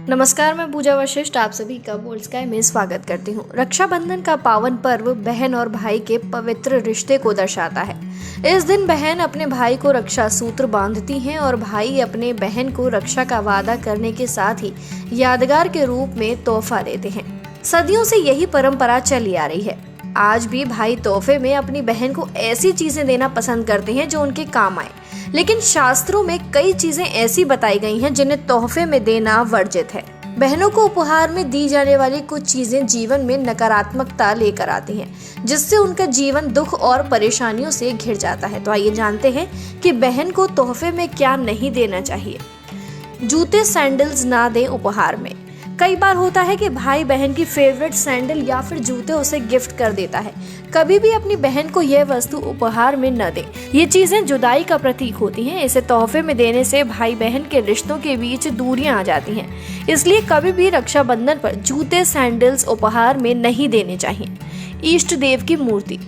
नमस्कार, मैं पूजा वशिष्ठ आप सभी का बोल्ड स्काई में स्वागत करती हूँ। रक्षाबंधन का पावन पर्व बहन और भाई के पवित्र रिश्ते को दर्शाता है। इस दिन बहन अपने भाई को रक्षा सूत्र बांधती हैं और भाई अपने बहन को रक्षा का वादा करने के साथ ही यादगार के रूप में तोहफा देते हैं। सदियों से यही परंपरा चली आ रही है। आज भी भाई तोहफे में अपनी बहन को ऐसी चीजें देना पसंद करते हैं जो उनके काम आए, लेकिन शास्त्रों में कई चीजें ऐसी बताई गई हैं जिन्हें तोहफे में देना वर्जित है। बहनों को उपहार में दी जाने वाली कुछ चीजें जीवन में नकारात्मकता लेकर आती हैं, जिससे उनका जीवन दुख और परेशानियों से घिर जाता है। तो आइए जानते हैं कि बहन को तोहफे में क्या नहीं देना चाहिए। जूते सैंडल्स ना दें उपहार में। कई बार होता है कि भाई बहन की फेवरेट सैंडल या फिर जूते उसे गिफ्ट कर देता है। कभी भी अपनी बहन को यह वस्तु उपहार में न दें। ये चीजें जुदाई का प्रतीक होती हैं। इसे तोहफे में देने से भाई बहन के रिश्तों के बीच दूरियां आ जाती हैं। इसलिए कभी भी रक्षाबंधन पर जूते सैंडल्स उपहार में नहीं देने चाहिए। इष्ट देव की मूर्ति।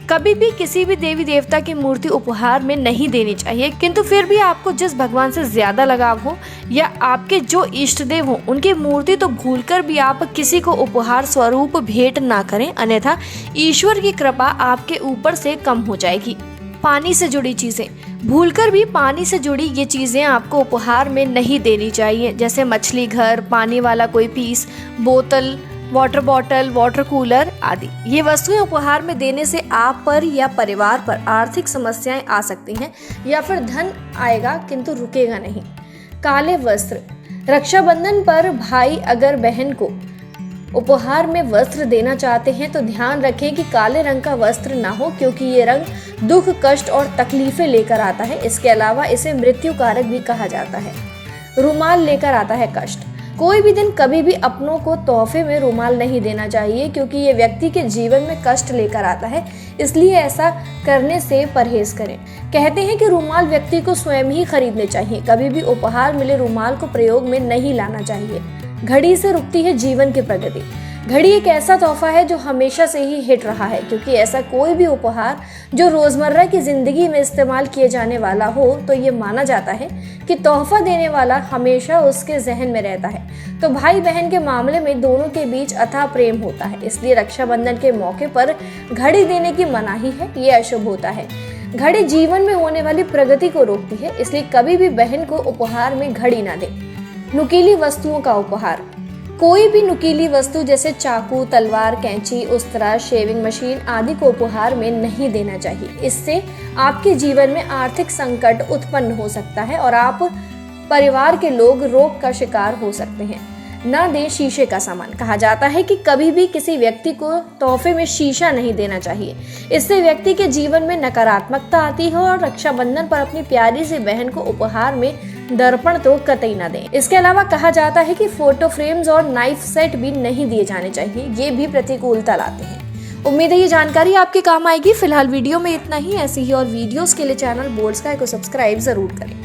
कभी भी किसी भी देवी देवता की मूर्ति उपहार में नहीं देनी चाहिए, किंतु फिर भी आपको जिस भगवान से ज्यादा लगाव हो या आपके जो इष्ट देव हो उनकी मूर्ति तो भूलकर भी आप किसी को उपहार स्वरूप भेंट ना करें, अन्यथा ईश्वर की कृपा आपके ऊपर से कम हो जाएगी। पानी से जुड़ी चीजें। भूलकर भी पानी से जुड़ी ये चीजें आपको उपहार में नहीं देनी चाहिए, जैसे मछली घर, पानी वाला कोई पीस, बोतल, वाटर बॉटल, वाटर कूलर आदि। ये वस्तुएं उपहार में देने से आप पर या परिवार पर आर्थिक समस्याएं आ सकती हैं या फिर धन आएगा किंतु रुकेगा नहीं। काले वस्त्र। रक्षाबंधन पर भाई अगर बहन को उपहार में वस्त्र देना चाहते हैं तो ध्यान रखें कि काले रंग का वस्त्र ना हो, क्योंकि ये रंग दुख, कष्ट और तकलीफें लेकर आता है। इसके अलावा इसे मृत्यु कारक भी कहा जाता है। रुमाल लेकर आता है कष्ट। कोई भी दिन कभी भी अपनों को तोहफे में रुमाल नहीं देना चाहिए, क्योंकि ये व्यक्ति के जीवन में कष्ट लेकर आता है। इसलिए ऐसा करने से परहेज करें। कहते हैं कि रुमाल व्यक्ति को स्वयं ही खरीदने चाहिए। कभी भी उपहार मिले रुमाल को प्रयोग में नहीं लाना चाहिए। घड़ी से रुकती है जीवन की प्रगति। घड़ी एक ऐसा तोहफा है जो हमेशा से ही हिट रहा है, क्योंकि ऐसा कोई भी उपहार जो रोजमर्रा की जिंदगी में इस्तेमाल किए जाने वाला हो तो ये माना जाता है कि तोहफा देने वाला हमेशा उसके जहन में रहता है। तो भाई बहन के मामले में दोनों के बीच अथाह प्रेम होता है। इसलिए रक्षाबंधन के मौके पर घड़ी देने की मनाही है, ये अशुभ होता है। घड़ी जीवन में होने वाली प्रगति को रोकती है, इसलिए कभी भी बहन को उपहार में घड़ी ना दें। नुकीली वस्तुओं का उपहार। कोई भी नुकीली वस्तु जैसे चाकू, तलवार, कैंची, उस्तरा, शेविंग मशीन आदि को उपहार में नहीं देना चाहिए। इससे आपके जीवन में आर्थिक संकट उत्पन्न हो सकता है और आप परिवार के लोग रोग का शिकार हो सकते हैं। न दें शीशे का सामान। कहा जाता है कि कभी भी किसी व्यक्ति को तोहफे में शीशा नहीं देना चाहिए। इससे व्यक्ति के जीवन में नकारात्मकता आती है और रक्षाबंधन पर अपनी प्यारी सी बहन को उपहार में दर्पण तो कतई ना दें। इसके अलावा कहा जाता है कि फोटो फ्रेम्स और नाइफ सेट भी नहीं दिए जाने चाहिए। ये भी प्रतिकूलता लाते हैं। उम्मीद है ये जानकारी आपके काम आएगी। फिलहाल वीडियो में इतना ही। ऐसी ही और वीडियोस के लिए चैनल बोल्ड स्काई को सब्सक्राइब जरूर करें।